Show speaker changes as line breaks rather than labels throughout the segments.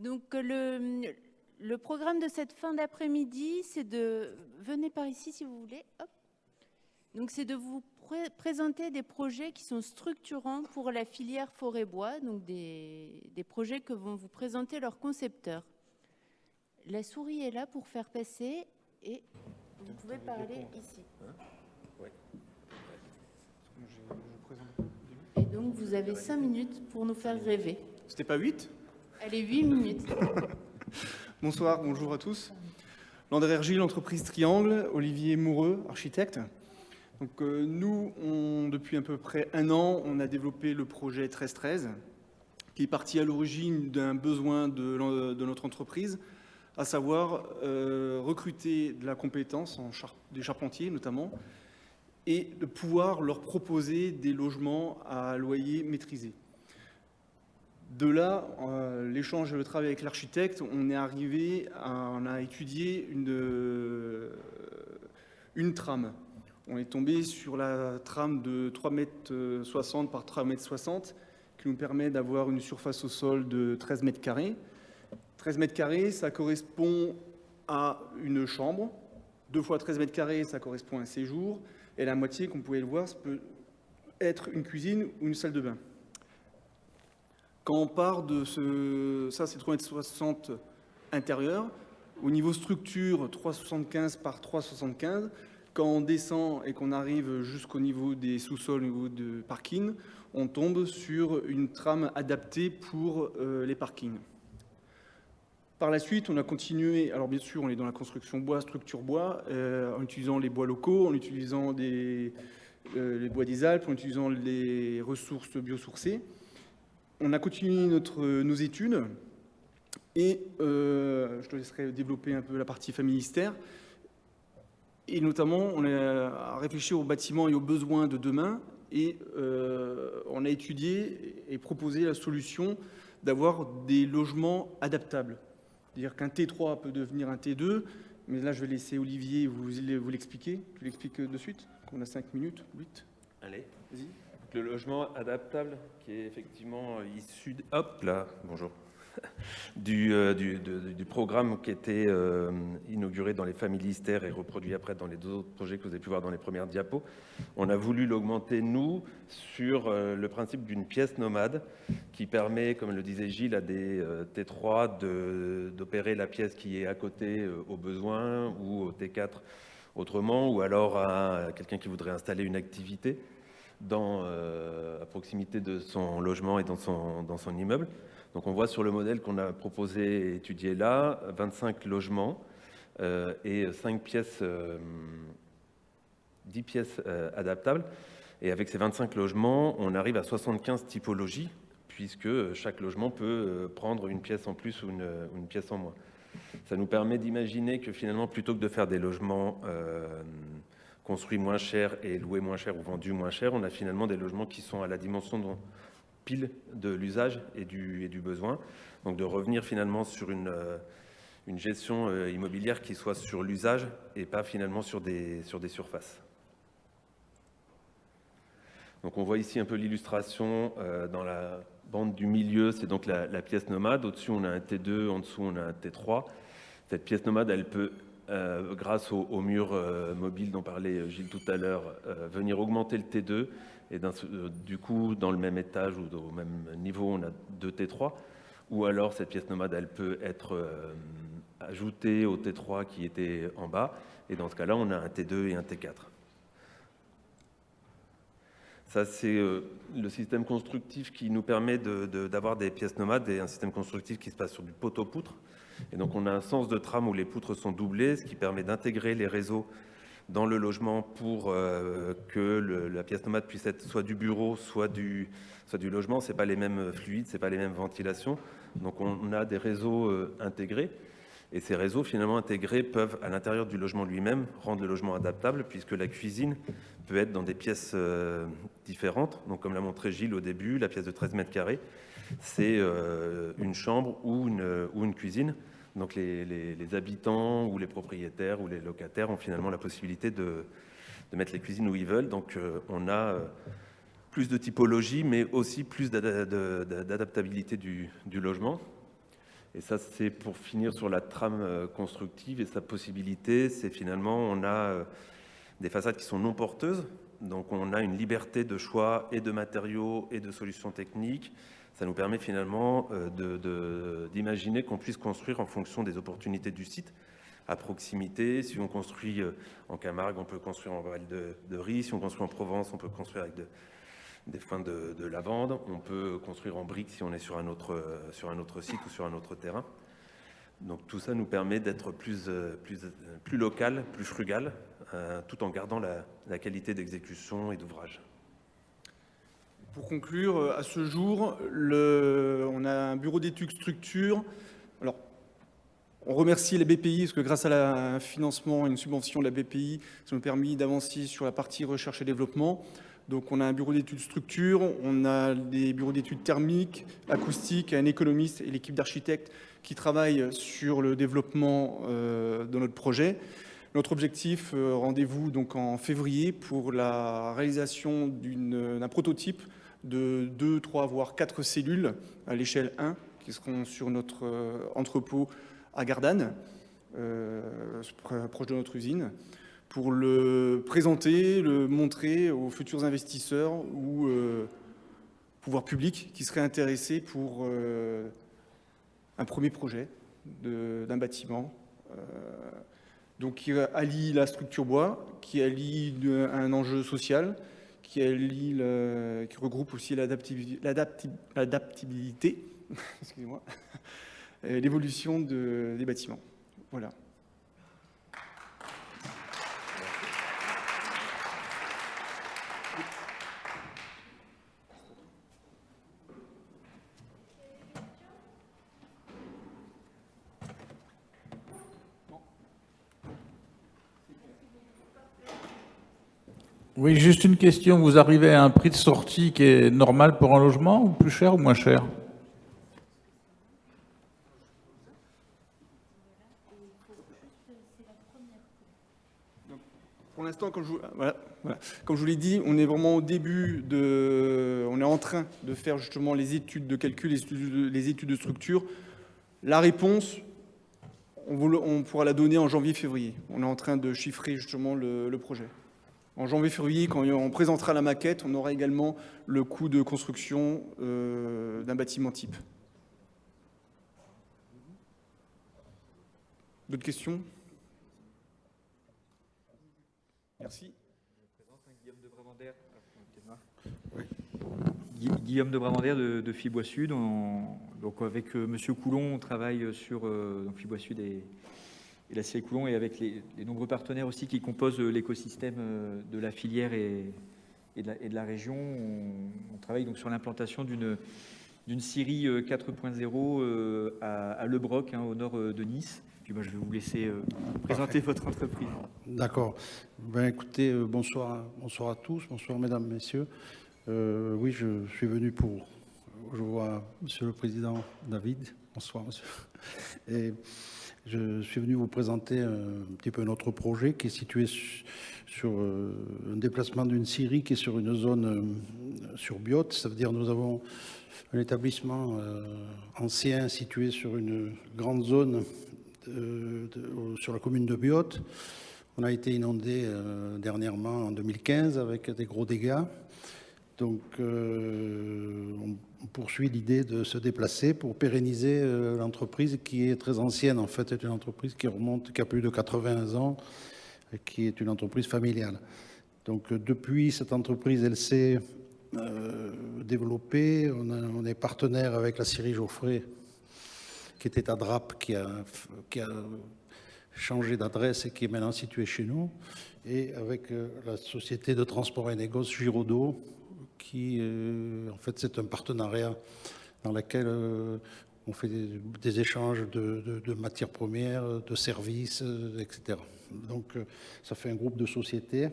Donc le programme de cette fin d'après-midi, c'est de... Venez par ici si vous voulez. Hop. Donc c'est de vous présenter des projets qui sont structurants pour la filière forêt-bois, donc des projets que vont vous présenter leurs concepteurs. La souris est là pour faire passer et vous pouvez parler ici. Et donc vous avez 5 minutes pour nous faire rêver.
C'était pas 8 ?
Allez, 8 minutes.
Bonsoir, bonjour à tous. Landry Hergil, entreprise Triangle, Olivier Moureux, architecte. Donc, nous, depuis à peu près 1 an, on a développé le projet 1313, qui est parti à l'origine d'un besoin de notre entreprise, à savoir recruter de la compétence des charpentiers notamment, et de pouvoir leur proposer des logements à loyer maîtrisé. De là, l'échange et le travail avec l'architecte, on a étudié une trame. On est tombé sur la trame de 3,60 m par 3,60 m qui nous permet d'avoir une surface au sol de 13 mètres carrés. 13 mètres carrés, ça correspond à une chambre. 2 fois 13 mètres carrés, ça correspond à un séjour. Et la moitié, comme vous pouvez le voir, ça peut être une cuisine ou une salle de bain. Quand on part de ça c'est 3,60 m intérieur. Au niveau structure, 3,75 par 3,75. Quand on descend et qu'on arrive jusqu'au niveau des sous-sols, au niveau de parking, on tombe sur une trame adaptée pour les parkings. Par la suite, on a continué, alors bien sûr, on est dans la construction bois, structure bois, en utilisant les bois locaux, en utilisant les bois des Alpes, en utilisant les ressources biosourcées. On a continué nos études et je te laisserai développer un peu la partie familistère. Et notamment, on a réfléchi aux bâtiments et aux besoins de demain et on a étudié et proposé la solution d'avoir des logements adaptables. C'est-à-dire qu'un T3 peut devenir un T2, mais là je vais laisser Olivier vous l'expliquer. Je l'explique de suite, on a 5 minutes, 8.
Allez,
vas-y.
Le logement adaptable qui est effectivement issu bonjour, du programme qui était inauguré dans les familistères et reproduit après dans les 2 autres projets que vous avez pu voir dans les premières diapos. On a voulu l'augmenter, nous, sur le principe d'une pièce nomade qui permet, comme le disait Gilles, à des T3 d'opérer la pièce qui est à côté au besoin ou au T4 autrement, ou alors à quelqu'un qui voudrait installer une activité à proximité de son logement et dans son immeuble. Donc on voit sur le modèle qu'on a proposé et étudié là, 25 logements et 10 pièces adaptables. Et avec ces 25 logements, on arrive à 75 typologies, puisque chaque logement peut prendre une pièce en plus ou une pièce en moins. Ça nous permet d'imaginer que finalement, plutôt que de faire des logements construits moins cher et loués moins cher ou vendus moins cher, on a finalement des logements qui sont à la dimension pile de l'usage et du besoin. Donc de revenir finalement sur une gestion immobilière qui soit sur l'usage et pas finalement sur des surfaces. Donc on voit ici un peu l'illustration dans la bande du milieu, c'est donc la pièce nomade. Au-dessus, on a un T2, en dessous, on a un T3. Cette pièce nomade, elle peut grâce au mur mobile dont parlait Gilles tout à l'heure, venir augmenter le T2 et du coup dans le même étage ou au même niveau on a 2 T3, ou alors cette pièce nomade elle peut être ajoutée au T3 qui était en bas et dans ce cas là on a un T2 et un T4. Ça, c'est le système constructif qui nous permet d'avoir des pièces nomades et un système constructif qui se passe sur du poteau-poutre. Et donc, on a un sens de trame où les poutres sont doublées, ce qui permet d'intégrer les réseaux dans le logement pour que la pièce nomade puisse être soit du bureau, soit du logement. Ce n'est pas les mêmes fluides, ce n'est pas les mêmes ventilations. Donc, on a des réseaux intégrés. Et ces réseaux finalement intégrés peuvent, à l'intérieur du logement lui-même, rendre le logement adaptable, puisque la cuisine peut être dans des pièces différentes. Donc, comme l'a montré Gilles au début, la pièce de 13 mètres carrés, c'est une chambre ou une cuisine. Donc, les habitants ou les propriétaires ou les locataires ont finalement la possibilité de mettre les cuisines où ils veulent. Donc, on a plus de typologie, mais aussi plus d'adaptabilité du logement. Et ça, c'est pour finir sur la trame constructive et sa possibilité. C'est finalement, on a des façades qui sont non porteuses. Donc, on a une liberté de choix et de matériaux et de solutions techniques. Ça nous permet finalement d'imaginer qu'on puisse construire en fonction des opportunités du site, à proximité. Si on construit en Camargue, on peut construire en Val de Ris. Si on construit en Provence, on peut construire avec des foins de lavande. On peut construire en briques si on est sur un autre site ou sur un autre terrain. Donc tout ça nous permet d'être plus local, plus frugal, tout en gardant la qualité d'exécution et d'ouvrage.
Pour conclure, à ce jour, on a un bureau d'études structure. Alors, on remercie la BPI parce que grâce à un financement, une subvention de la BPI, ça nous a permis d'avancer sur la partie recherche et développement. Donc, on a un bureau d'études structure, on a des bureaux d'études thermiques, acoustiques, un économiste et l'équipe d'architectes qui travaillent sur le développement de notre projet. Notre objectif, rendez-vous donc en février pour la réalisation d'un prototype de 2, 3, voire 4 cellules à l'échelle 1 qui seront sur notre entrepôt à Gardanne, proche de notre usine, pour le présenter, le montrer aux futurs investisseurs ou pouvoirs publics qui seraient intéressés pour un premier projet d'un bâtiment. Donc qui allie la structure bois, qui allie un enjeu social, qui regroupe aussi l'adaptabilité, excusez-moi, l'évolution des bâtiments. Voilà.
Oui, juste une question. Vous arrivez à un prix de sortie qui est normal pour un logement, ou plus cher ou moins cher?
Pour l'instant, comme je vous l'ai dit, on est vraiment au début on est en train de faire justement les études de calcul, les études de structure. La réponse, on pourra la donner en janvier-février. On est en train de chiffrer justement le projet. En janvier-février, quand on présentera la maquette, on aura également le coût de construction d'un bâtiment type. D'autres questions? Merci.
Guillaume de Bravandère de Fibois Sud. Donc avec Monsieur Coulon, on travaille sur Fibois Sud et la série Coulon, et avec les nombreux partenaires aussi qui composent l'écosystème de la filière et de la région. On travaille donc sur l'implantation d'une scierie 4.0 à Le Broc, au nord de Nice. Puis moi, je vais vous laisser présenter votre entreprise.
D'accord. Ben, écoutez, bonsoir à tous, bonsoir mesdames, messieurs. Oui, je suis venu je vois Monsieur le Président David. Bonsoir, monsieur. Et je suis venu vous présenter un petit peu notre projet qui est situé sur un déplacement d'une scierie qui est sur une zone sur Biote. Ça veut dire nous avons un établissement ancien situé sur une grande zone sur la commune de Biote. On a été inondé dernièrement en 2015 avec des gros dégâts. Donc on poursuit l'idée de se déplacer pour pérenniser l'entreprise qui est très ancienne. En fait, c'est une entreprise qui a plus de 80 ans, et qui est une entreprise familiale. Donc depuis, cette entreprise, elle s'est développée. On est partenaire avec la scierie Geoffrey, qui était à Drape, qui a changé d'adresse et qui est maintenant située chez nous, et avec la société de transport et négoce Giraudot, qui, en fait, c'est un partenariat dans lequel on fait des échanges de matières premières, de services, etc. Donc, ça fait un groupe de sociétés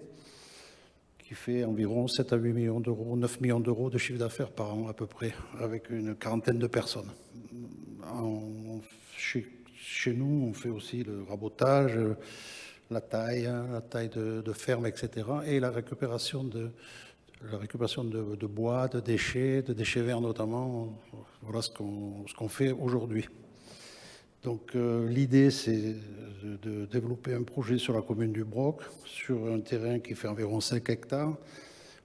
qui fait environ 7 à 8 millions d'euros, 9 millions d'euros de chiffre d'affaires par an à peu près, avec une quarantaine de personnes. Chez nous, on fait aussi le rabotage, la taille de ferme, etc. et la récupération de bois, de déchets verts notamment. Voilà ce qu'on fait aujourd'hui. Donc l'idée, c'est de développer un projet sur la commune du Broc, sur un terrain qui fait environ 5 hectares.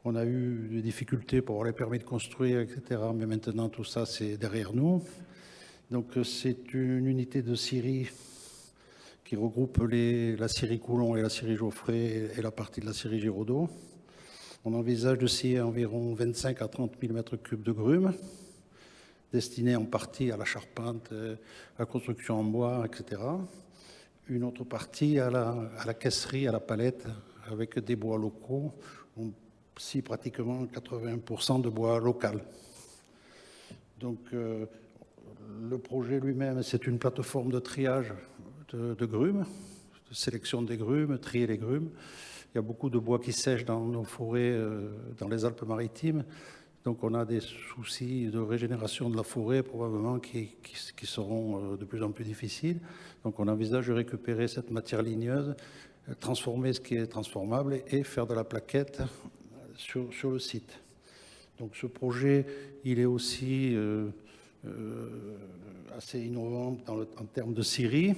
On a eu des difficultés pour avoir les permis de construire, etc. Mais maintenant, tout ça, c'est derrière nous. Donc c'est une unité de scierie qui regroupe la scierie Coulon et la scierie Geoffrey et la partie de la scierie Giraudot. On envisage de scier environ 25 à 30 000 m3 de grumes, destinés en partie à la charpente, à la construction en bois, etc. Une autre partie à la caisserie, à la palette, avec des bois locaux. On scie pratiquement 80% de bois local. Donc le projet lui-même, c'est une plateforme de triage de grumes, de sélection des grumes, trier les grumes. Il y a beaucoup de bois qui sèchent dans nos forêts, dans les Alpes-Maritimes. Donc on a des soucis de régénération de la forêt probablement qui seront de plus en plus difficiles. Donc on envisage de récupérer cette matière ligneuse, transformer ce qui est transformable et faire de la plaquette sur le site. Donc ce projet, il est aussi assez innovant en termes de scierie.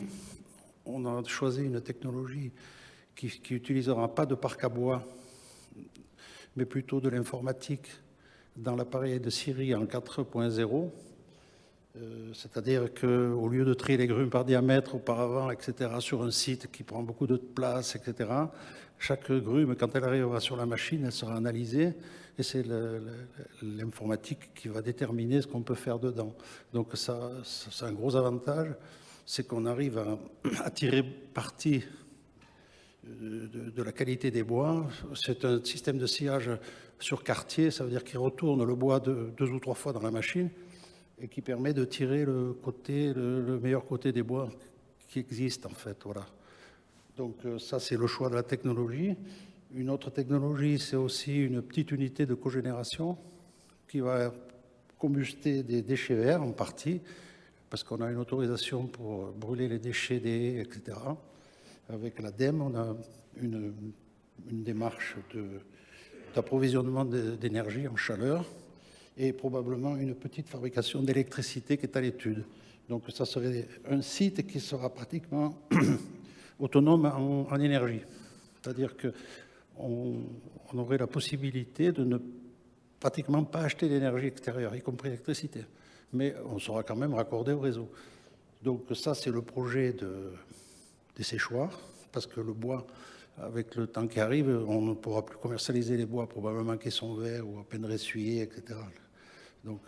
On a choisi une technologie qui n'utilisera pas de parc à bois, mais plutôt de l'informatique dans l'appareil de scierie en 4.0. C'est-à-dire qu'au lieu de trier les grumes par diamètre auparavant, etc., sur un site qui prend beaucoup de place, etc., chaque grume, quand elle arrivera sur la machine, elle sera analysée et c'est l'informatique qui va déterminer ce qu'on peut faire dedans. Donc ça, c'est un gros avantage, c'est qu'on arrive à tirer parti de la qualité des bois. C'est un système de sciage sur quartier, ça veut dire qu'il retourne le bois 2 ou 3 fois dans la machine et qui permet de tirer le meilleur côté des bois qui existent en fait. Voilà. Donc ça, c'est le choix de la technologie. Une autre technologie, c'est aussi une petite unité de cogénération qui va combuster des déchets verts en partie, parce qu'on a une autorisation pour brûler les déchets des haies, etc. Avec l'ADEME, on a une démarche d'approvisionnement d'énergie en chaleur et probablement une petite fabrication d'électricité qui est à l'étude. Donc ça serait un site qui sera pratiquement autonome en énergie. C'est-à-dire qu'on aurait la possibilité de ne pratiquement pas acheter d'énergie extérieure, y compris l'électricité. Mais on sera quand même raccordé au réseau. Donc ça, c'est le projet des séchoirs, parce que le bois, avec le temps qui arrive, on ne pourra plus commercialiser les bois probablement qui sont verts ou à peine ressuyés, etc. Donc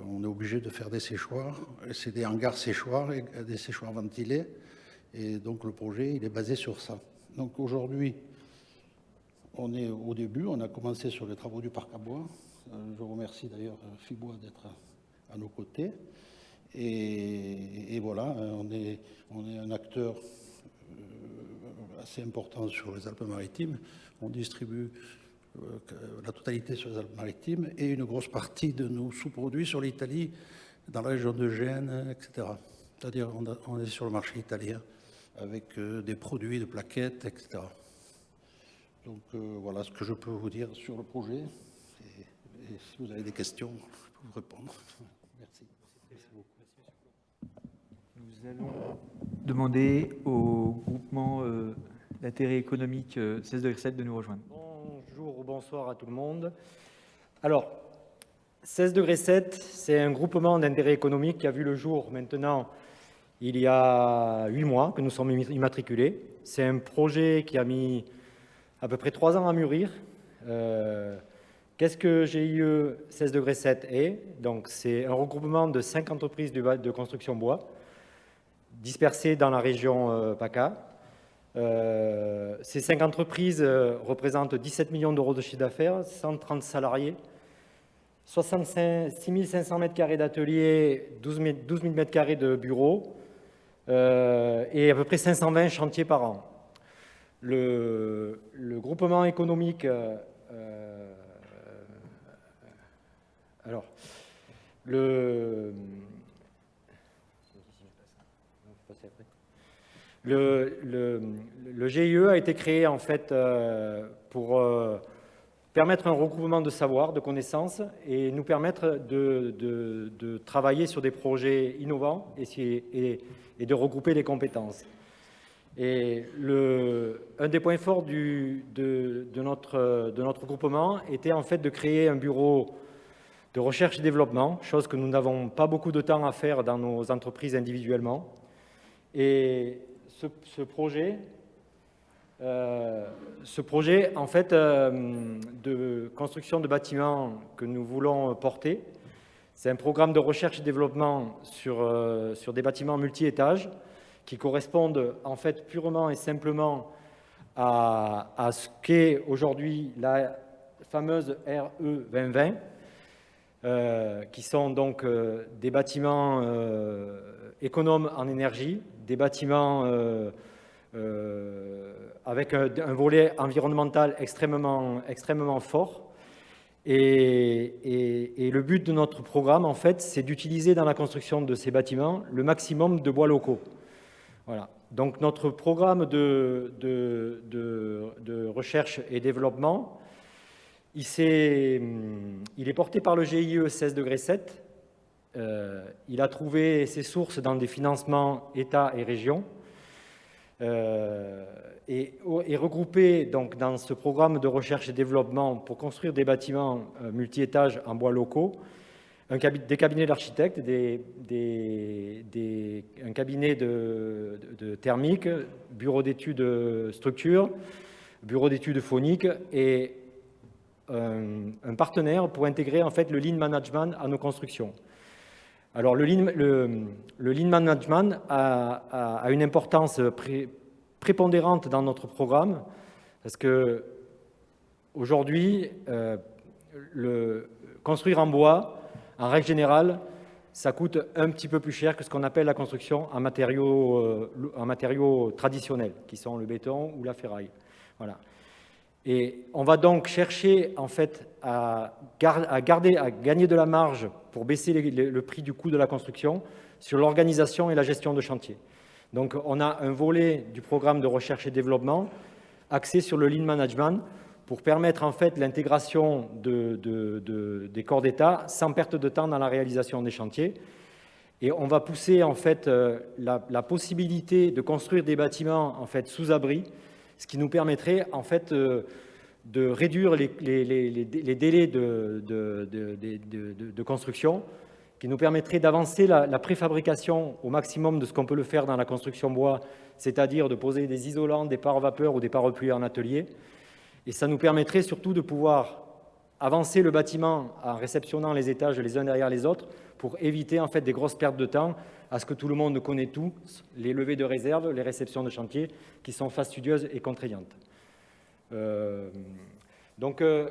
on est obligé de faire des séchoirs. C'est des hangars séchoirs, et des séchoirs ventilés. Et donc le projet, il est basé sur ça. Donc aujourd'hui, on est au début, on a commencé sur les travaux du parc à bois. Je remercie d'ailleurs Fibois d'être à nos côtés. Et voilà, on est un acteur assez important sur les Alpes-Maritimes. On distribue la totalité sur les Alpes-Maritimes et une grosse partie de nos sous-produits sur l'Italie, dans la région de Gênes, etc. C'est-à-dire on est sur le marché italien avec des produits de plaquettes, etc. Donc voilà ce que je peux vous dire sur le projet. Et si vous avez des questions, je peux vous répondre. Merci. Merci beaucoup.
Nous allons demander au groupement d'intérêt économique 16°7 de nous rejoindre.
Bonjour ou bonsoir à tout le monde. Alors, 16°7, c'est un groupement d'intérêt économique qui a vu le jour maintenant il y a 8 mois que nous sommes immatriculés. C'est un projet qui a mis à peu près 3 ans à mûrir. Qu'est-ce que GIE 16°7 est? Donc, c'est un regroupement de 5 entreprises de construction bois dispersées dans la région PACA. Ces 5 entreprises représentent 17 millions d'euros de chiffre d'affaires, 130 salariés, 6 500 m² d'ateliers, 12 000 m² de bureaux et à peu près 520 chantiers par an. Le groupement économique... Le GIE a été créé en fait pour permettre un regroupement de savoir, de connaissances et nous permettre de travailler sur des projets innovants et de regrouper les compétences. Et un des points forts de notre groupement était en fait de créer un bureau de recherche et développement, chose que nous n'avons pas beaucoup de temps à faire dans nos entreprises individuellement. Et ce projet, en fait, de construction de bâtiments que nous voulons porter, c'est un programme de recherche et développement sur des bâtiments multi-étages qui correspondent en fait purement et simplement à ce qu'est aujourd'hui la fameuse RE 2020, qui sont donc des bâtiments économes en énergie, des bâtiments avec un volet environnemental extrêmement fort. Et le but de notre programme, en fait, c'est d'utiliser dans la construction de ces bâtiments le maximum de bois locaux. Voilà. Donc notre programme de recherche et développement, il est porté par le GIE 16°7. Il a trouvé ses sources dans des financements État et région. Et regroupé donc, dans ce programme de recherche et développement pour construire des bâtiments multi-étages en bois locaux, des cabinets d'architectes, un cabinet de thermique, bureau d'études structure, bureau d'études phoniques et un partenaire pour intégrer en fait le lean management à nos constructions. Alors le lean management a une importance prépondérante dans notre programme parce que aujourd'hui, construire en bois, en règle générale, ça coûte un petit peu plus cher que ce qu'on appelle la construction en matériaux traditionnels, qui sont le béton ou la ferraille. Voilà. Et on va donc chercher en fait à gagner de la marge pour baisser le prix du coût de la construction sur l'organisation et la gestion de chantier. Donc on a un volet du programme de recherche et développement axé sur le lean management pour permettre en fait l'intégration des corps d'État sans perte de temps dans la réalisation des chantiers. Et on va pousser en fait la possibilité de construire des bâtiments en fait sous abri, ce qui nous permettrait en fait de réduire les délais de construction, qui nous permettrait d'avancer la préfabrication au maximum de ce qu'on peut le faire dans la construction bois, c'est-à-dire de poser des isolants, des pare-vapeurs ou des pare-pluie en atelier. Et ça nous permettrait surtout de pouvoir avancer le bâtiment en réceptionnant les étages les uns derrière les autres pour éviter en fait des grosses pertes de temps à ce que tout le monde connaît tous, les levées de réserve, les réceptions de chantier qui sont fastidieuses et contraignantes. Donc notre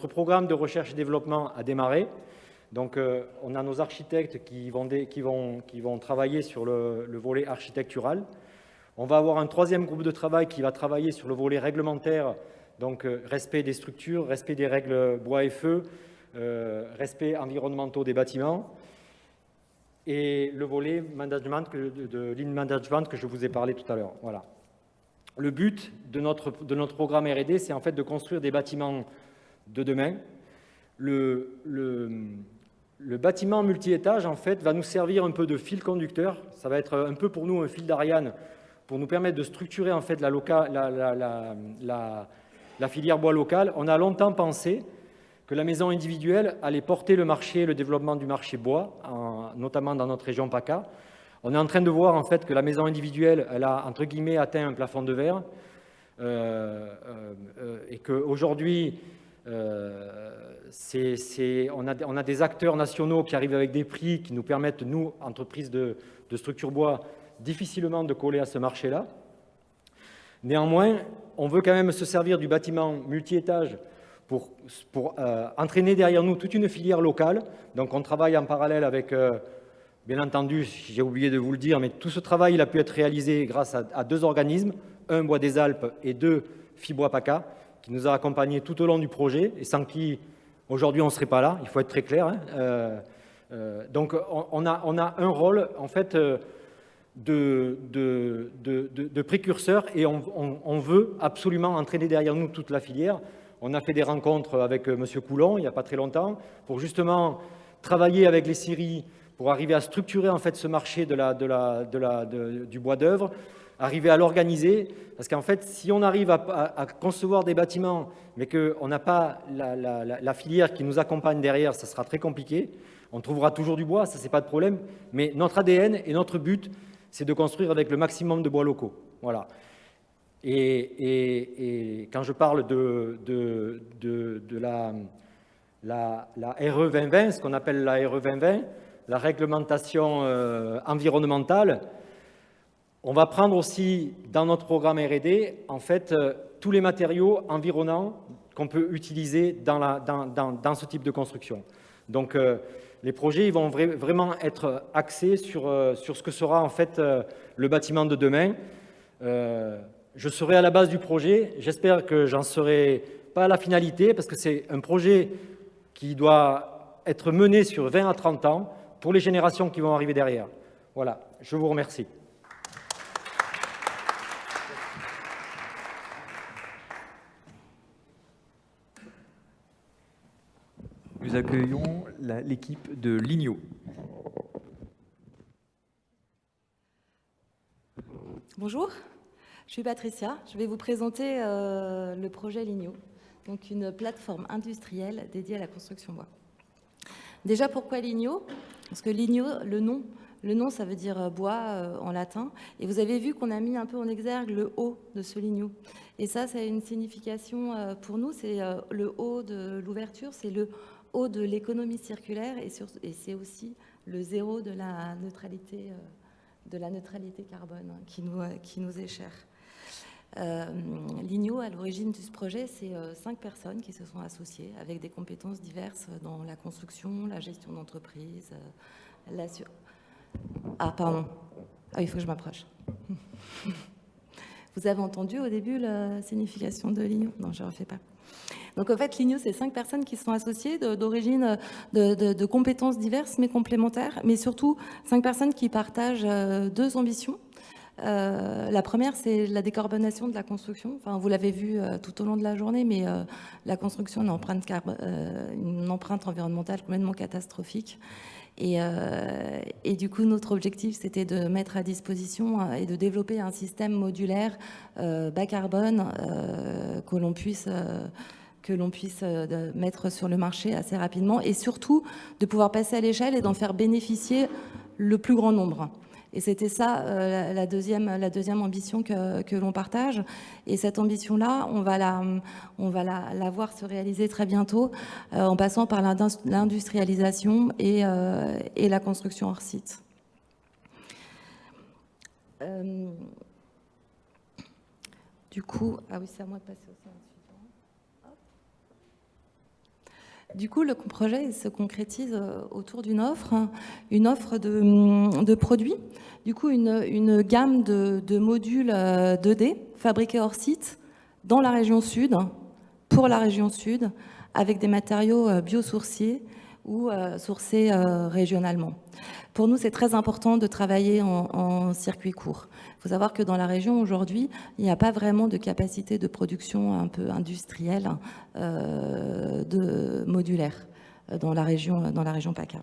programme de recherche et développement a démarré. Donc on a nos architectes qui vont travailler sur le volet architectural. On va avoir un troisième groupe de travail qui va travailler sur le volet réglementaire, donc respect des structures, respect des règles bois et feu, respect environnementaux des bâtiments, et le volet management de lean management que je vous ai parlé tout à l'heure. Voilà. Le but de notre programme R&D, c'est en fait de construire des bâtiments de demain. Le bâtiment multi-étage, en fait, va nous servir un peu de fil conducteur. Ça va être un peu pour nous un fil d'Ariane pour nous permettre de structurer en fait la filière bois locale. On a longtemps pensé que la maison individuelle allait porter le marché, le développement du marché bois, notamment dans notre région PACA. On est en train de voir en fait que la maison individuelle, elle a entre guillemets atteint un plafond de verre et qu'aujourd'hui, on a des acteurs nationaux qui arrivent avec des prix qui nous permettent, nous, entreprises de structure bois, difficilement de coller à ce marché-là. Néanmoins, on veut quand même se servir du bâtiment multi-étage pour entraîner derrière nous toute une filière locale. Donc on travaille en parallèle avec, bien entendu, j'ai oublié de vous le dire, mais tout ce travail il a pu être réalisé grâce à deux organismes, un Bois des Alpes et deux Fibois PACA, qui nous a accompagnés tout au long du projet et sans qui, aujourd'hui, on ne serait pas là, il faut être très clair. Donc on a un rôle, en fait, de précurseurs et on veut absolument entraîner derrière nous toute la filière. On a fait des rencontres avec M. Coulon il n'y a pas très longtemps pour justement travailler avec les scieries pour arriver à structurer en fait ce marché du bois d'œuvre, arriver à l'organiser, parce qu'en fait, si on arrive à concevoir des bâtiments, mais qu'on n'a pas la filière qui nous accompagne derrière, ça sera très compliqué. On trouvera toujours du bois, ça c'est pas de problème, mais notre ADN et notre but, c'est de construire avec le maximum de bois locaux. Voilà. Et quand je parle de la RE 2020, ce qu'on appelle la RE 2020, la réglementation environnementale, on va prendre aussi dans notre programme R&D en fait tous les matériaux environnants qu'on peut utiliser dans ce type de construction. Donc les projets ils vont vraiment être axés sur ce que sera en fait le bâtiment de demain. Je serai à la base du projet, j'espère que j'en serai pas à la finalité parce que c'est un projet qui doit être mené sur 20 à 30 ans pour les générations qui vont arriver derrière. Voilà, je vous remercie.
Nous accueillons l'équipe de Lignot.
Bonjour, je suis Patricia. Je vais vous présenter le projet Lignot, donc une plateforme industrielle dédiée à la construction bois. Déjà, pourquoi Lignot? Parce que Lignot, le nom, ça veut dire bois en latin. Et vous avez vu qu'on a mis un peu en exergue le haut de ce Lignot. Et ça a une signification pour nous. C'est le haut de l'ouverture, c'est le haut de l'économie circulaire et c'est aussi le zéro de la neutralité carbone qui nous est cher. Lignot, à l'origine de ce projet, c'est 5 personnes qui se sont associées avec des compétences diverses dans la construction, la gestion d'entreprise, Ah, pardon. Ah, il faut que je m'approche. Vous avez entendu au début la signification de Lignot? Non, je ne refais pas. Donc, en fait, Lignot, c'est 5 personnes qui sont associées d'origine, de compétences diverses mais complémentaires, mais surtout 5 personnes qui partagent 2 ambitions. La première, c'est la décarbonation de la construction. Enfin, vous l'avez vu tout au long de la journée, mais la construction a une empreinte environnementale complètement catastrophique. Et du coup, notre objectif, c'était de mettre à disposition et de développer un système modulaire bas carbone que l'on puisse mettre sur le marché assez rapidement et surtout de pouvoir passer à l'échelle et d'en faire bénéficier le plus grand nombre. Et c'était ça la deuxième ambition que l'on partage. Et cette ambition-là, on va la voir se réaliser très bientôt en passant par l'industrialisation et la construction hors site. Du coup, ah oui, c'est à moi de passer au slide suivant. Du coup, le projet se concrétise autour d'une offre de produits. Du coup, une gamme de modules 2D fabriqués hors site dans la région sud, pour la région sud, avec des matériaux biosourcés ou sourcés régionalement. Pour nous, c'est très important de travailler en circuit court. Il faut savoir que dans la région, aujourd'hui, il n'y a pas vraiment de capacité de production un peu industrielle de modulaire dans la région PACA.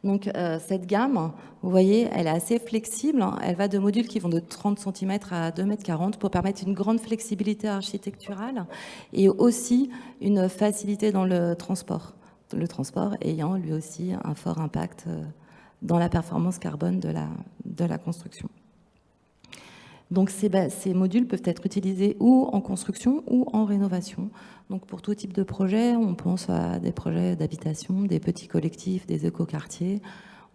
Donc, cette gamme, vous voyez, elle est assez flexible. Elle va de modules qui vont de 30 cm à 2,40 m pour permettre une grande flexibilité architecturale et aussi une facilité dans le transport. Le transport ayant lui aussi un fort impact dans la performance carbone de la construction. Donc ces modules peuvent être utilisés ou en construction ou en rénovation. Donc pour tout type de projet, on pense à des projets d'habitation, des petits collectifs, des écoquartiers.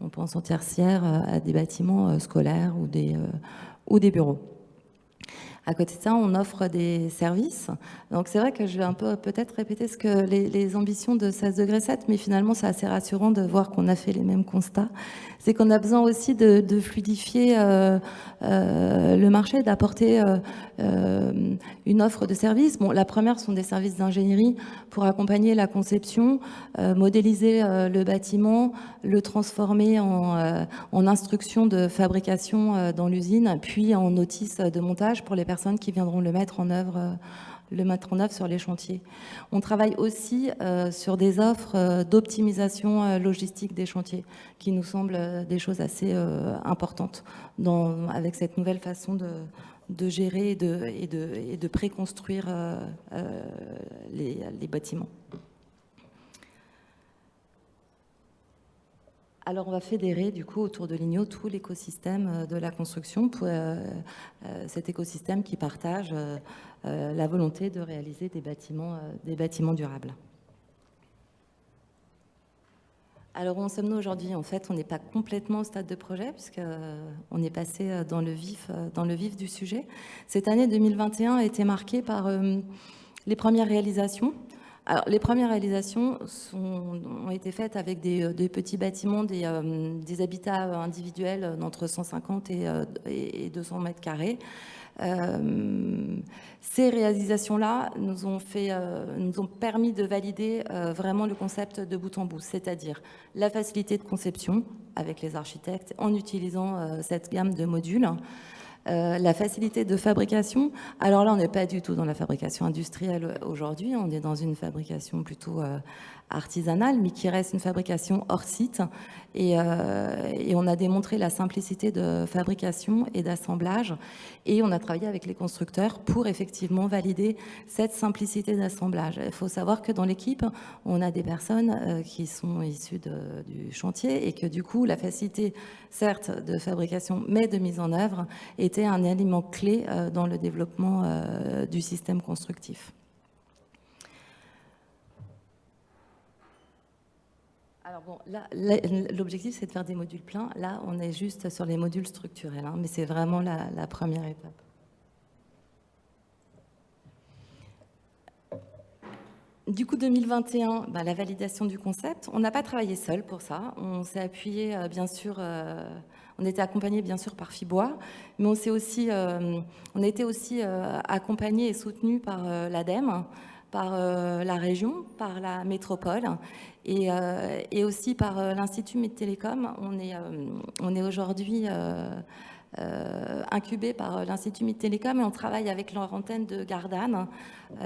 On pense en tertiaire à des bâtiments scolaires ou des bureaux. À côté de ça, on offre des services. Donc c'est vrai que je vais un peu peut-être répéter ce que les ambitions de 16°7, mais finalement c'est assez rassurant de voir qu'on a fait les mêmes constats. C'est qu'on a besoin aussi de fluidifier le marché, d'apporter une offre de services. Bon, la première sont des services d'ingénierie pour accompagner la conception, modéliser le bâtiment, le transformer en instruction de fabrication dans l'usine, puis en notice de montage pour les personnes qui viendront le mettre en œuvre sur les chantiers. On travaille aussi sur des offres d'optimisation logistique des chantiers, qui nous semblent des choses assez importantes avec cette nouvelle façon de gérer et de préconstruire les bâtiments. Alors, on va fédérer, du coup, autour de l'IGNO, tout l'écosystème de la construction, pour cet écosystème qui partage la volonté de réaliser des bâtiments durables. Alors, où en sommes-nous aujourd'hui? En fait, on n'est pas complètement au stade de projet, puisqu'on est passé dans le vif du sujet. Cette année 2021 a été marquée par les premières réalisations. Alors, les premières réalisations ont été faites avec des petits bâtiments, des habitats individuels d'entre 150 et 200 mètres carrés. Ces réalisations-là nous ont permis de valider vraiment le concept de bout en bout, c'est-à-dire la facilité de conception avec les architectes en utilisant cette gamme de modules. La facilité de fabrication, alors là on n'est pas du tout dans la fabrication industrielle aujourd'hui, on est dans une fabrication plutôt artisanale, mais qui reste une fabrication hors site, et on a démontré la simplicité de fabrication et d'assemblage, et on a travaillé avec les constructeurs pour effectivement valider cette simplicité d'assemblage. Il faut savoir que dans l'équipe, on a des personnes qui sont issues du chantier, et que du coup la facilité, certes de fabrication, mais de mise en œuvre, était un élément clé dans le développement du système constructif. Alors bon, là, l'objectif, c'est de faire des modules pleins. Là, on est juste sur les modules structurels, hein, mais c'est vraiment la première étape. Du coup, 2021, la validation du concept. On n'a pas travaillé seul pour ça. On s'est appuyé, bien sûr, on était accompagné, bien sûr, par Fibois, mais on a été aussi accompagné et soutenu par l'ADEME, par la région, par la métropole et aussi par l'Institut Medtélécom. On est aujourd'hui incubé par l'Institut Medtélécom et on travaille avec leur antenne de Gardanne,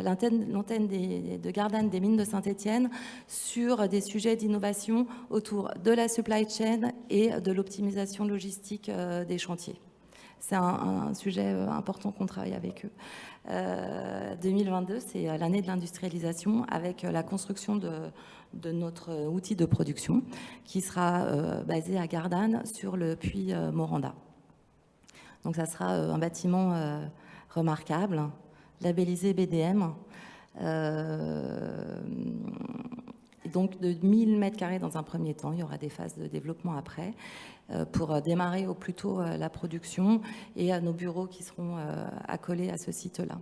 l'antenne de Gardanne des mines de Saint-Étienne, sur des sujets d'innovation autour de la supply chain et de l'optimisation logistique des chantiers. C'est un sujet important qu'on travaille avec eux. 2022, c'est l'année de l'industrialisation avec la construction de notre outil de production qui sera basé à Gardanne sur le puits Moranda. Donc ça sera un bâtiment remarquable, labellisé BDM, et donc de 1000 mètres carrés dans un premier temps. Il y aura des phases de développement après pour démarrer au plus tôt la production et à nos bureaux qui seront accolés à ce site-là.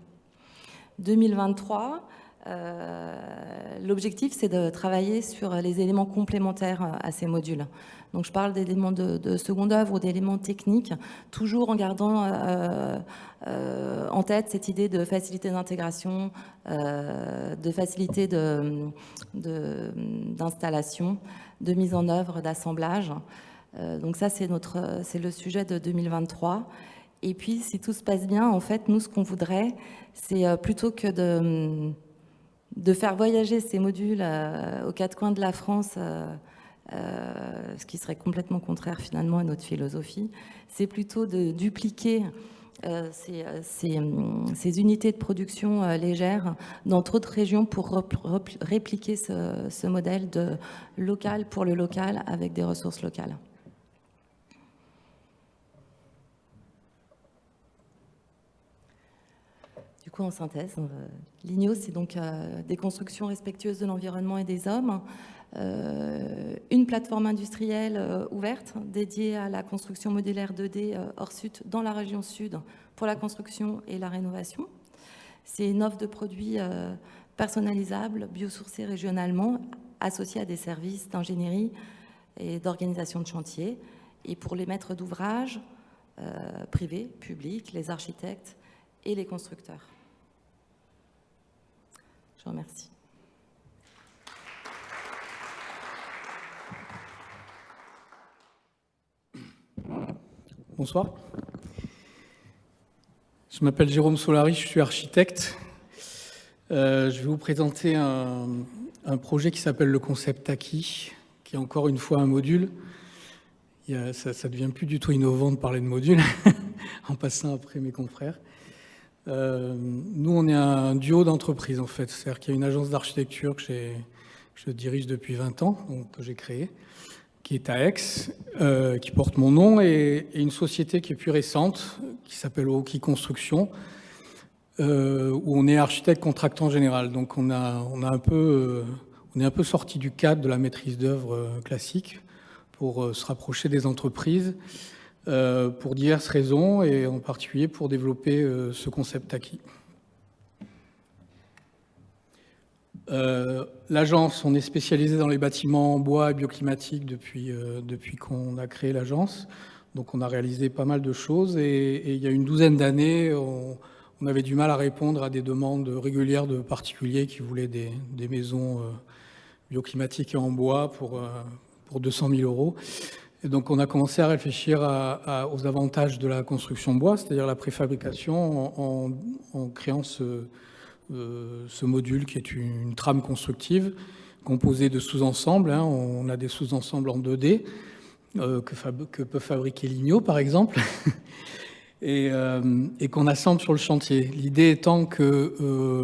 2023, l'objectif, c'est de travailler sur les éléments complémentaires à ces modules. Donc, je parle d'éléments de seconde œuvre ou d'éléments techniques, toujours en gardant en tête cette idée de facilité d'intégration, de facilité d'installation, de mise en œuvre, d'assemblage. Donc ça, c'est le sujet de 2023. Et puis, si tout se passe bien, en fait, nous, ce qu'on voudrait, c'est plutôt que de faire voyager ces modules aux quatre coins de la France, ce qui serait complètement contraire finalement à notre philosophie, c'est plutôt de dupliquer ces unités de production légères dans d'autres régions pour répliquer ce modèle de local pour le local avec des ressources locales. Du coup, en synthèse, l'IGNO, c'est donc des constructions respectueuses de l'environnement et des hommes, une plateforme industrielle ouverte dédiée à la construction modulaire 2D hors sud dans la région sud pour la construction et la rénovation. C'est une offre de produits personnalisables, biosourcés régionalement, associés à des services d'ingénierie et d'organisation de chantier. Et pour les maîtres d'ouvrage privés, publics, les architectes et les constructeurs. Je vous remercie.
Bonsoir. Je m'appelle Jérôme Solari, je suis architecte. Je vais vous présenter un projet qui s'appelle le concept Taki, qui est encore une fois un module. Ça ne devient plus du tout innovant de parler de module, en passant après mes confrères. Nous, on est un duo d'entreprises, en fait. C'est-à-dire qu'il y a une agence d'architecture que je dirige depuis 20 ans, donc, que j'ai créée, qui est à Aix, qui porte mon nom, et une société qui est plus récente, qui s'appelle Oki Construction, où on est architecte contractant général. Donc on est un peu sorti du cadre de la maîtrise d'œuvre classique pour se rapprocher des entreprises pour diverses raisons, et en particulier pour développer ce concept acquis. L'agence, on est spécialisé dans les bâtiments en bois et bioclimatique depuis qu'on a créé l'agence. Donc on a réalisé pas mal de choses, et il y a une douzaine d'années, on avait du mal à répondre à des demandes régulières de particuliers qui voulaient des maisons bioclimatiques et en bois pour 200 000 €. Et donc on a commencé à réfléchir aux avantages de la construction bois, c'est-à-dire la préfabrication, en créant ce module qui est une trame constructive composée de sous-ensembles. On a des sous-ensembles en 2D que peut fabriquer Lignot, par exemple, et qu'on assemble sur le chantier. L'idée étant que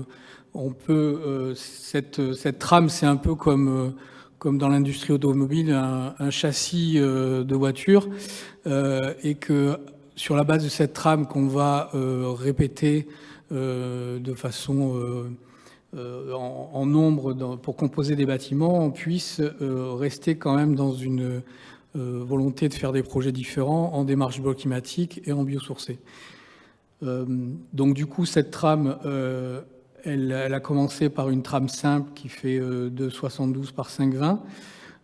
cette trame, c'est un peu comme dans l'industrie automobile, un châssis de voiture, et que sur la base de cette trame qu'on va répéter de façon en nombre pour composer des bâtiments, on puisse rester quand même dans une volonté de faire des projets différents en démarche bioclimatique et en biosourcé. Donc du coup, cette trame, elle a commencé par une trame simple qui fait 2,72 par 5,20.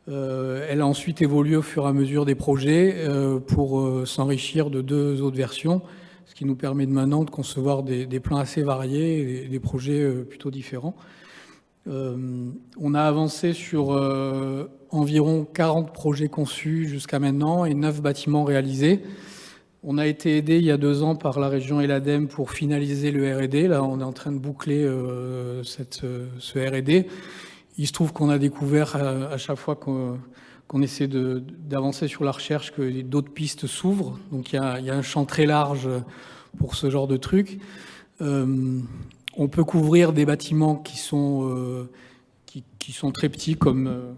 Elle a ensuite évolué au fur et à mesure des projets pour s'enrichir de 2 autres versions, ce qui nous permet maintenant de concevoir des plans assez variés et des projets plutôt différents. On a avancé sur environ 40 projets conçus jusqu'à maintenant et 9 bâtiments réalisés. On a été aidé il y a 2 ans par la région et l'ADEME pour finaliser le R&D. Là, on est en train de boucler ce R&D. Il se trouve qu'on a découvert à chaque fois qu'on essaie d'avancer sur la recherche que d'autres pistes s'ouvrent. Donc il y a un champ très large pour ce genre de truc. On peut couvrir des bâtiments qui sont très petits comme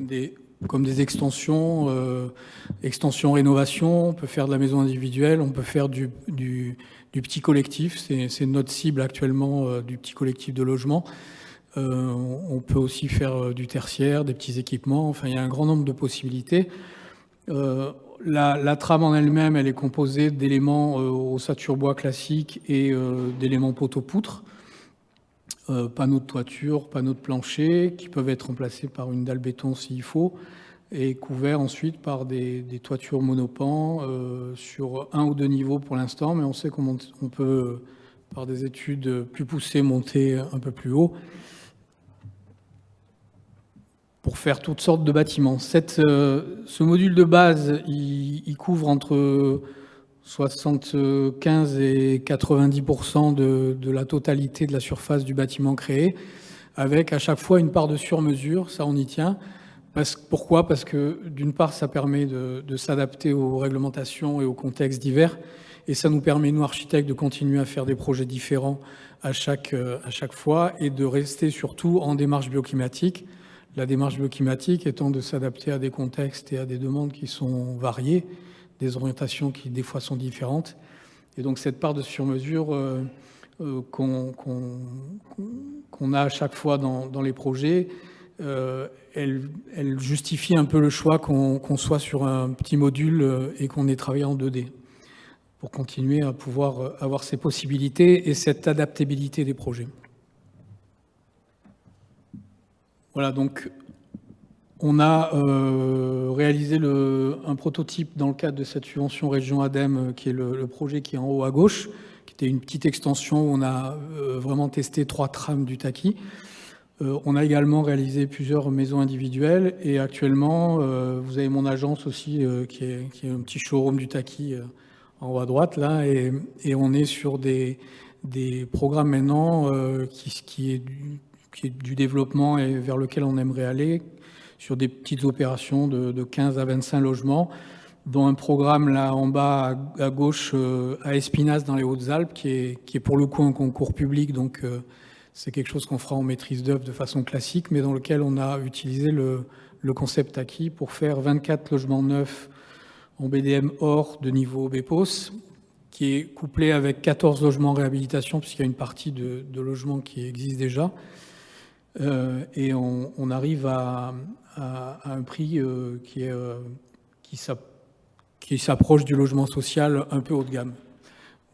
des extensions, extension-rénovation. On peut faire de la maison individuelle, on peut faire du petit collectif. C'est notre cible actuellement, du petit collectif de logement. On peut aussi faire du tertiaire, des petits équipements. Enfin, il y a un grand nombre de possibilités. La trame en elle-même, elle est composée d'éléments ossature bois classique et d'éléments poteaux-poutres. Panneaux de toiture, panneaux de plancher, qui peuvent être remplacés par une dalle béton s'il faut, et couverts ensuite par des toitures monopans sur 1 ou 2 niveaux pour l'instant, mais on sait qu'on peut, par des études plus poussées, monter un peu plus haut pour faire toutes sortes de bâtiments. Ce module de base, il couvre entre 75 et 90% de la totalité de la surface du bâtiment créé, avec à chaque fois une part de sur-mesure, ça on y tient. Pourquoi ? Parce que d'une part, ça permet de s'adapter aux réglementations et aux contextes divers, et ça nous permet, nous architectes, de continuer à faire des projets différents à chaque fois, et de rester surtout en démarche bioclimatique. La démarche bioclimatique étant de s'adapter à des contextes et à des demandes qui sont variées, des orientations qui des fois sont différentes. Et donc cette part de sur-mesure qu'on a à chaque fois dans les projets, elle justifie un peu le choix qu'on soit sur un petit module et qu'on ait travaillé en 2D pour continuer à pouvoir avoir ces possibilités et cette adaptabilité des projets. Voilà, donc on a réalisé un prototype dans le cadre de cette subvention Région ADEME, qui est le projet qui est en haut à gauche, qui était une petite extension où on a vraiment testé 3 trams du Taki. On a également réalisé plusieurs maisons individuelles et actuellement, vous avez mon agence aussi qui est un petit showroom du Taki en haut à droite là, et on est sur des programmes maintenant qui est du développement et vers lequel on aimerait aller, sur des petites opérations de 15 à 25 logements, dont un programme là en bas à gauche à Espinasse dans les Hautes-Alpes, qui est pour le coup un concours public, donc c'est quelque chose qu'on fera en maîtrise d'œuvre de façon classique, mais dans lequel on a utilisé le concept acquis pour faire 24 logements neufs en BDM hors de niveau BEPOS, qui est couplé avec 14 logements en réhabilitation, puisqu'il y a une partie de logements qui existe déjà. Et on arrive à un prix qui s'approche du logement social un peu haut de gamme.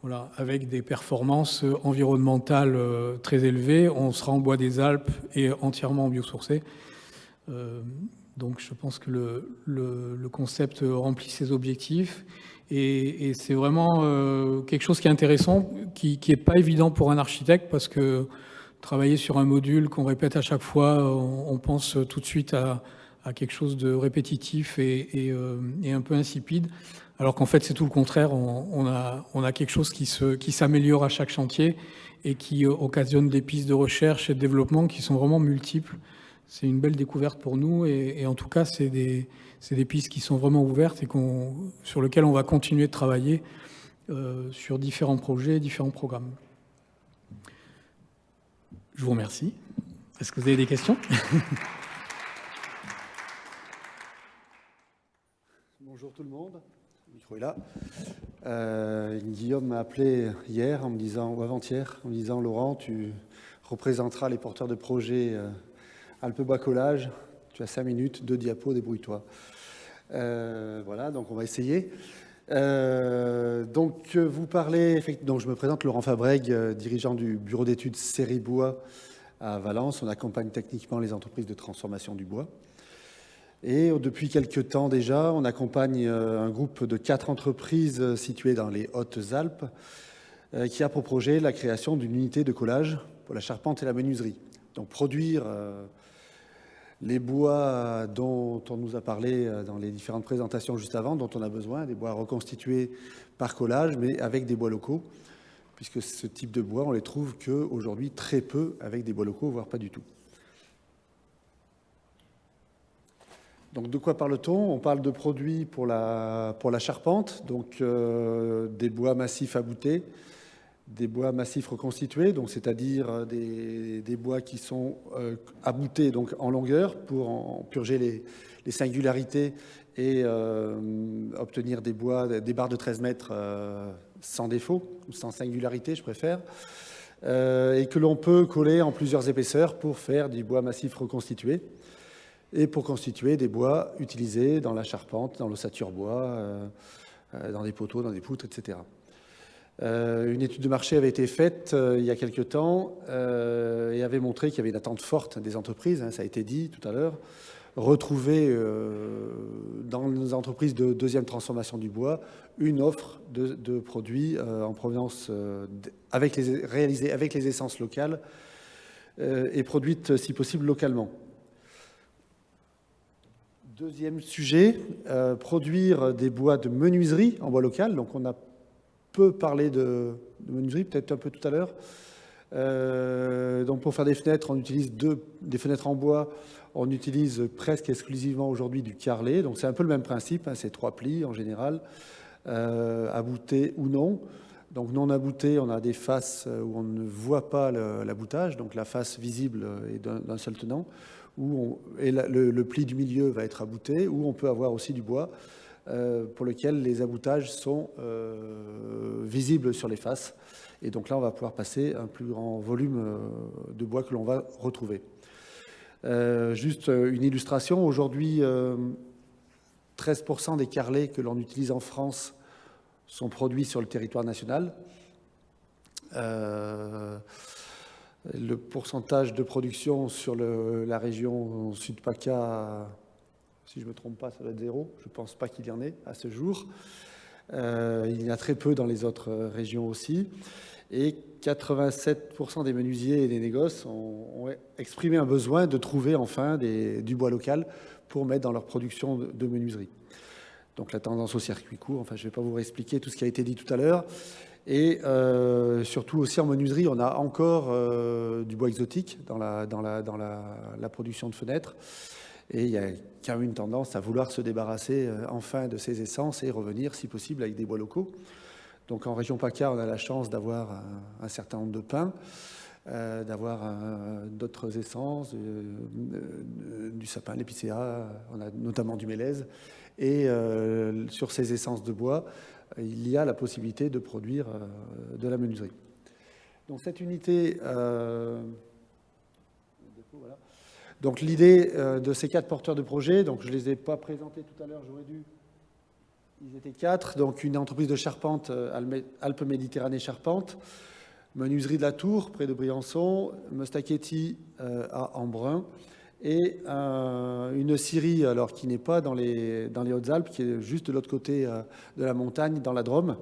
Voilà, avec des performances environnementales très élevées. On sera en bois des Alpes et entièrement en biosourcé. Donc je pense que le concept remplit ses objectifs. Et c'est vraiment quelque chose qui est intéressant, qui n'est pas évident pour un architecte, parce que travailler sur un module qu'on répète à chaque fois, on pense tout de suite à quelque chose de répétitif et un peu insipide. Alors qu'en fait, c'est tout le contraire. On a quelque chose qui s'améliore à chaque chantier et qui occasionne des pistes de recherche et de développement qui sont vraiment multiples. C'est une belle découverte pour nous et en tout cas, c'est des pistes qui sont vraiment ouvertes et sur lesquelles on va continuer de travailler sur différents projets, différents programmes. Je vous remercie. Est-ce que vous avez des questions ?
Bonjour tout le monde. Le micro est là. Guillaume m'a appelé hier ou avant-hier en me disant « Laurent, tu représenteras les porteurs de projets Alpes-Bois Collage. Tu as 5 minutes, 2 diapos, débrouille-toi. » Voilà, donc on va essayer. Donc je me présente, Laurent Fabrègue, dirigeant du bureau d'études Séribois à Valence. On accompagne techniquement les entreprises de transformation du bois. Et depuis quelques temps déjà, on accompagne un groupe de 4 entreprises situées dans les Hautes-Alpes qui a pour projet la création d'une unité de collage pour la charpente et la menuiserie. Donc produire les bois dont on nous a parlé dans les différentes présentations juste avant, dont on a besoin, des bois reconstitués par collage, mais avec des bois locaux, puisque ce type de bois, on les trouve qu'aujourd'hui très peu avec des bois locaux, voire pas du tout. Donc de quoi parle-t-on ? On parle de produits pour la charpente, donc des bois massifs aboutés, des bois massifs reconstitués, donc c'est-à-dire des bois qui sont aboutés donc en longueur pour en purger les singularités et obtenir des barres de 13 mètres sans défaut, ou sans singularité je préfère, et que l'on peut coller en plusieurs épaisseurs pour faire du bois massif reconstitué et pour constituer des bois utilisés dans la charpente, dans l'ossature bois, dans des poteaux, dans des poutres, etc. Une étude de marché avait été faite il y a quelque temps et avait montré qu'il y avait une attente forte des entreprises, ça a été dit tout à l'heure, retrouver dans les entreprises de deuxième transformation du bois une offre de produits en provenance réalisés avec les essences locales et produites si possible localement. Deuxième sujet, produire des bois de menuiserie en bois local. Donc on a peu parlé de menuiserie, peut-être un peu tout à l'heure. Donc pour faire des fenêtres, on utilise des fenêtres en bois. On utilise presque exclusivement aujourd'hui du carrelé. Donc c'est un peu le même principe, c'est 3 plis en général, aboutés ou non. Donc non aboutés, on a des faces où on ne voit pas l'aboutage, donc la face visible est d'un seul tenant, et le pli du milieu va être abouté, ou on peut avoir aussi du bois pour lequel les aboutages sont visibles sur les faces. Et donc là, on va pouvoir passer un plus grand volume de bois que l'on va retrouver. Juste une illustration, aujourd'hui, 13% des carrelets que l'on utilise en France sont produits sur le territoire national. Le pourcentage de production sur la région Sud-PACA, si je ne me trompe pas, ça doit être 0. Je ne pense pas qu'il y en ait à ce jour. Il y en a très peu dans les autres régions aussi. Et 87% des menuisiers et des négoces ont exprimé un besoin de trouver enfin du bois local pour mettre dans leur production de menuiserie. Donc la tendance au circuit court, enfin je ne vais pas vous réexpliquer tout ce qui a été dit tout à l'heure. Et surtout aussi en menuiserie, on a encore du bois exotique dans la production de fenêtres. Et il y a quand même une tendance à vouloir se débarrasser enfin de ces essences et revenir, si possible, avec des bois locaux. Donc en région PACA, on a la chance d'avoir un certain nombre de pins, d'avoir d'autres essences, du sapin, l'épicéa, on a notamment du mélèze. Et sur ces essences de bois, il y a la possibilité de produire de la menuiserie. Donc cette unité... voilà. Donc l'idée de ces 4 porteurs de projet, donc je ne les ai pas présentés tout à l'heure, j'aurais dû... Ils étaient 4, donc une entreprise de charpente, Alpes-Méditerranée Charpente, menuiserie de la Tour, près de Briançon, Mostacchetti à Embrun, et une scierie, alors qui n'est pas dans les Hautes-Alpes, qui est juste de l'autre côté de la montagne, dans la Drôme,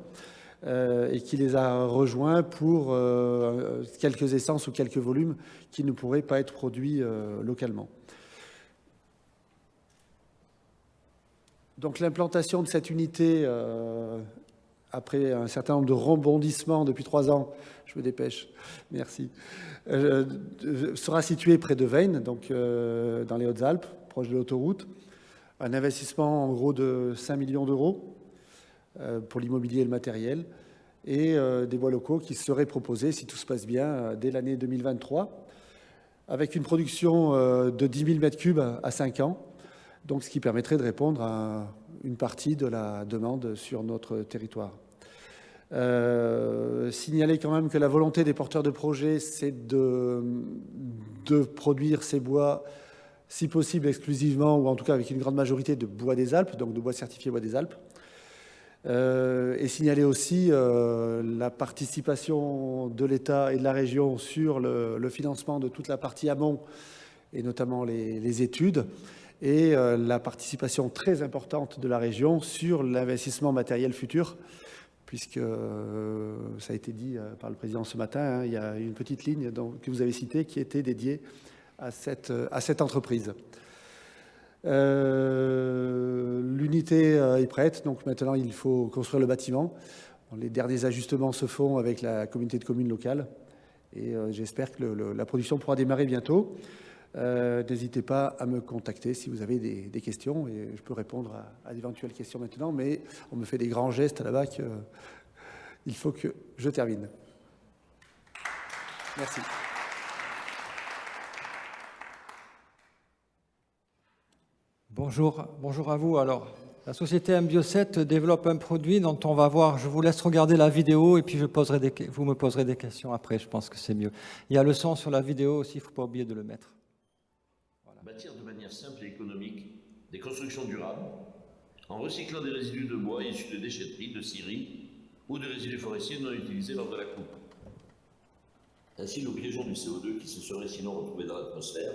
et qui les a rejoints pour quelques essences ou quelques volumes qui ne pourraient pas être produits localement. Donc l'implantation de cette unité, après un certain nombre de rebondissements depuis 3 ans, je me dépêche, merci, sera située près de Veynes, donc dans les Hautes-Alpes, proche de l'autoroute. Un investissement en gros de 5 millions d'euros pour l'immobilier et le matériel, et des bois locaux qui seraient proposés, si tout se passe bien, dès l'année 2023, avec une production de 10 000 m3 à 5 ans. Donc, ce qui permettrait de répondre à une partie de la demande sur notre territoire. Signaler quand même que la volonté des porteurs de projets, c'est de produire ces bois, si possible exclusivement, ou en tout cas avec une grande majorité de bois des Alpes, donc de bois certifié bois des Alpes. Et signaler aussi la participation de l'État et de la région sur le financement de toute la partie amont, et notamment les études, et la participation très importante de la région sur l'investissement matériel futur, puisque ça a été dit par le président ce matin, hein, il y a une petite ligne que vous avez citée qui était dédiée à cette entreprise. L'unité est prête, donc maintenant il faut construire le bâtiment. Les derniers ajustements se font avec la communauté de communes locale, et j'espère que la production pourra démarrer bientôt. N'hésitez pas à me contacter si vous avez des questions, et je peux répondre à d'éventuelles questions maintenant, mais on me fait des grands gestes là-bas qu'il faut que je termine. Merci.
Bonjour à vous. Alors, la société M-Bio7 développe un produit dont on va voir, je vous laisse regarder la vidéo et puis vous me poserez des questions après, je pense que c'est mieux. Il y a le son sur la vidéo aussi, il ne faut pas oublier de le mettre.
Voilà. Bâtir de manière simple et économique des constructions durables en recyclant des résidus de bois issus de déchetteries, de scieries ou de résidus forestiers non utilisés lors de la coupe. Ainsi, nous piégeons du CO2 qui se serait sinon retrouvé dans l'atmosphère,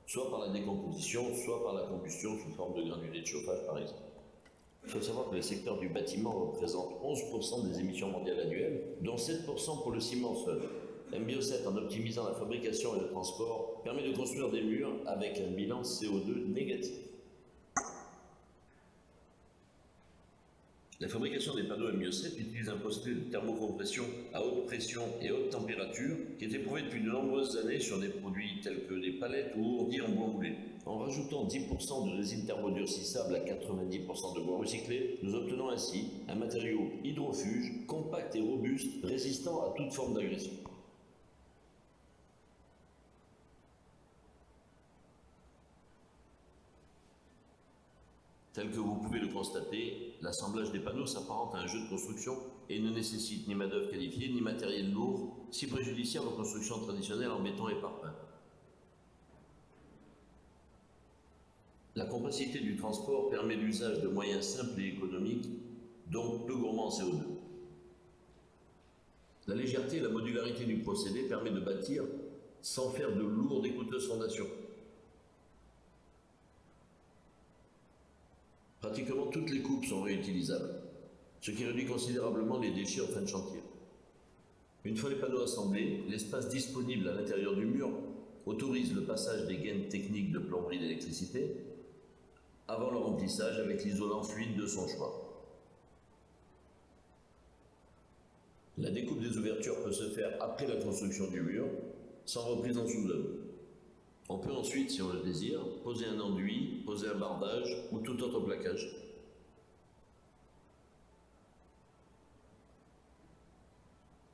soit par la décomposition, soit par la combustion sous forme de granulés de chauffage, par exemple. Il faut savoir que le secteur du bâtiment représente 11% des émissions mondiales annuelles, dont 7% pour le ciment seul. M-Bio7, en optimisant la fabrication et le transport, permet de construire des murs avec un bilan CO2 négatif. La fabrication des panneaux M-Bio7 utilise un procédé de thermocompression à haute pression et haute température qui est éprouvé depuis de nombreuses années sur des produits tels que des palettes ou ourdis en bois moulé. En rajoutant 10% de résine thermodurcissable à 90% de bois recyclé, nous obtenons ainsi un matériau hydrofuge, compact et robuste, résistant à toute forme d'agression. Tel que vous pouvez le constater, l'assemblage des panneaux s'apparente à un jeu de construction et ne nécessite ni main-d'œuvre qualifiée ni matériel lourd, si préjudiciable aux constructions traditionnelles en béton et par pain. compacité du transport permet l'usage de moyens simples et économiques, donc peu gourmands en CO2. La légèreté et la modularité du procédé permet de bâtir sans faire de lourdes et coûteuses fondations. Pratiquement toutes les coupes sont réutilisables, ce qui réduit considérablement les déchets en fin de chantier. Une fois les panneaux assemblés, l'espace disponible à l'intérieur du mur autorise le passage des gaines techniques de plomberie d'électricité avant le remplissage avec l'isolant fluide de son choix. La découpe des ouvertures peut se faire après la construction du mur, sans reprise en sous-œuvre. On peut ensuite, si on le désire, poser un enduit, poser un bardage ou tout autre plaquage.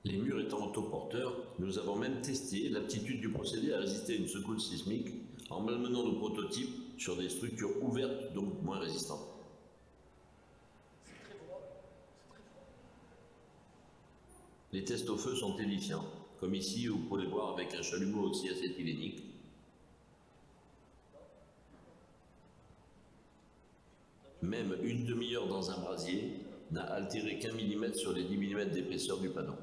Les murs étant autoporteurs, nous avons même testé l'aptitude du procédé à résister à une secousse sismique en malmenant nos prototypes sur des structures ouvertes, donc moins résistantes. Les tests au feu sont édifiants, comme ici où vous pouvez les voir avec un chalumeau aussi acétylénique. Même une demi-heure dans un brasier n'a altéré qu'1 mm sur les 10 mm d'épaisseur du panneau.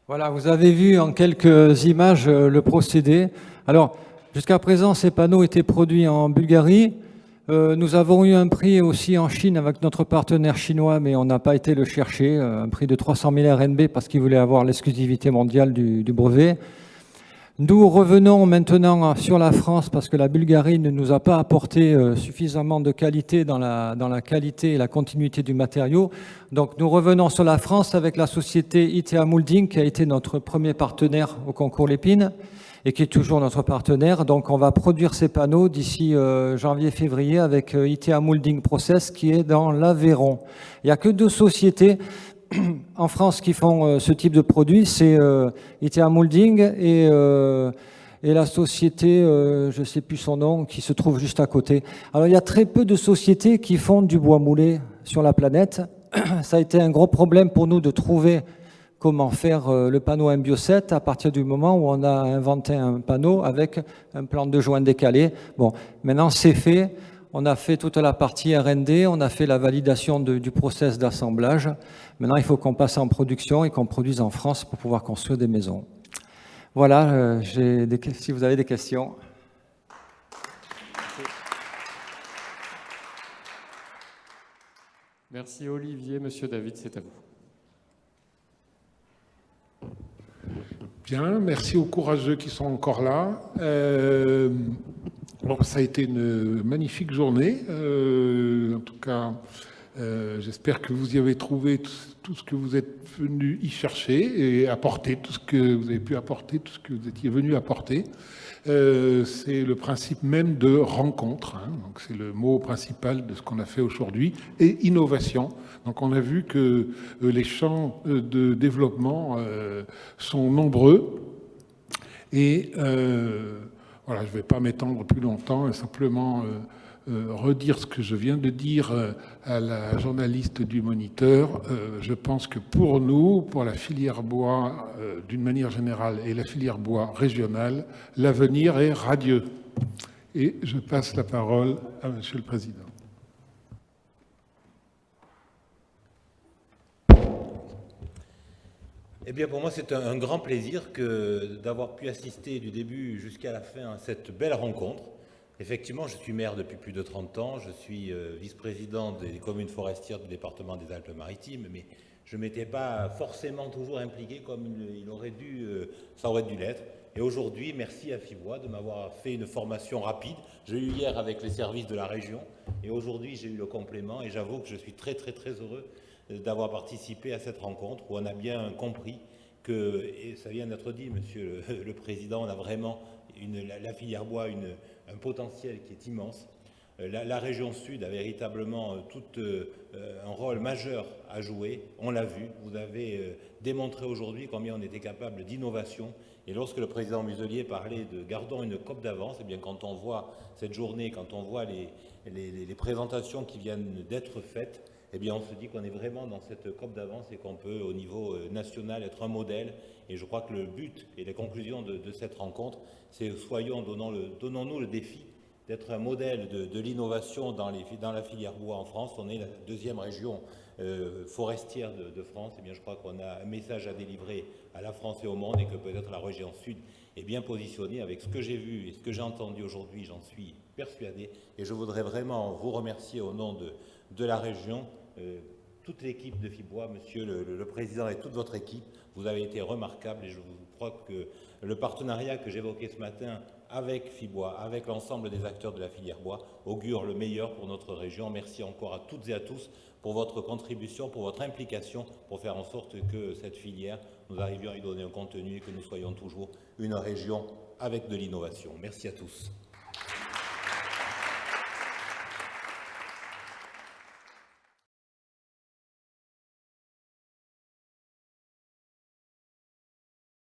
Voilà, vous avez vu en quelques images le procédé. Alors, jusqu'à présent, ces panneaux étaient produits en Bulgarie. Nous avons eu un prix aussi en Chine avec notre partenaire chinois, mais on n'a pas été le chercher, un prix de 300 000 RMB parce qu'ils voulaient avoir l'exclusivité mondiale du brevet. Nous revenons maintenant sur la France parce que la Bulgarie ne nous a pas apporté suffisamment de qualité dans la qualité et la continuité du matériau. Donc nous revenons sur la France avec la société ITA Moulding qui a été notre premier partenaire au concours Lépine et qui est toujours notre partenaire. Donc on va produire ces panneaux d'ici janvier-février avec ITA Moulding Process qui est dans l'Aveyron. Il n'y a que 2 sociétés en France qui font ce type de produit, c'est ITA Moulding et la société, je ne sais plus son nom, qui se trouve juste à côté. Alors il y a très peu de sociétés qui font du bois moulé sur la planète. Ça a été un gros problème pour nous de trouver comment faire le panneau MBio7 à partir du moment où on a inventé un panneau avec un plan de joint décalé. Bon, maintenant c'est fait. On a fait toute la partie R&D, on a fait la validation du process d'assemblage. Maintenant, il faut qu'on passe en production et qu'on produise en France pour pouvoir construire des maisons. Voilà, si vous avez des questions.
Merci Olivier. Monsieur David, c'est à vous.
Bien, merci aux courageux qui sont encore là. Bon, ça a été une magnifique journée. En tout cas, j'espère que vous y avez trouvé tout ce que vous êtes venu y chercher et apporter tout ce que vous avez pu apporter, tout ce que vous étiez venu apporter. C'est le principe même de rencontre. Hein. Donc c'est le mot principal de ce qu'on a fait aujourd'hui. Et innovation. Donc on a vu que les champs de développement sont nombreux. Et voilà, je ne vais pas m'étendre plus longtemps et simplement redire ce que je viens de dire à la journaliste du Moniteur. Je pense que pour nous, pour la filière bois d'une manière générale et la filière bois régionale, l'avenir est radieux. Et je passe la parole à Monsieur le Président.
Eh bien, pour moi, c'est un grand plaisir d'avoir pu assister du début jusqu'à la fin à cette belle rencontre. Effectivement, je suis maire depuis plus de 30 ans, je suis vice-président des communes forestières du département des Alpes-Maritimes, mais je ne m'étais pas forcément toujours impliqué comme ça aurait dû l'être. Et aujourd'hui, merci à Fibois de m'avoir fait une formation rapide. J'ai eu hier avec les services de la région, et aujourd'hui, j'ai eu le complément, et j'avoue que je suis très, très, très heureux d'avoir participé à cette rencontre où on a bien compris que, et ça vient d'être dit, Monsieur le Président, on a vraiment, la filière bois, un potentiel qui est immense. La région Sud a véritablement tout un rôle majeur à jouer, on l'a vu, vous avez démontré aujourd'hui combien on était capable d'innovation. Et lorsque le président Muselier parlait de « gardons une cope d'avance », eh bien quand on voit cette journée, quand on voit les présentations qui viennent d'être faites, eh bien on se dit qu'on est vraiment dans cette cope d'avance et qu'on peut au niveau national être un modèle Et je crois que le but et les conclusions de cette rencontre, c'est donnons-nous le défi d'être un modèle de l'innovation dans la filière bois en France. On est la deuxième région forestière de France. Et bien, je crois qu'on a un message à délivrer à la France et au monde, et que peut-être la région sud est bien positionnée. Avec ce que j'ai vu et ce que j'ai entendu aujourd'hui, j'en suis persuadé. Et je voudrais vraiment vous remercier au nom de la région, toute l'équipe de Fibois, monsieur le président et toute votre équipe. Vous avez été remarquables, et je crois que le partenariat que j'évoquais ce matin avec Fibois, avec l'ensemble des acteurs de la filière bois, augure le meilleur pour notre région. Merci encore à toutes et à tous pour votre contribution, pour votre implication, pour faire en sorte que cette filière, nous arrivions à y donner un contenu et que nous soyons toujours une région avec de l'innovation. Merci à tous.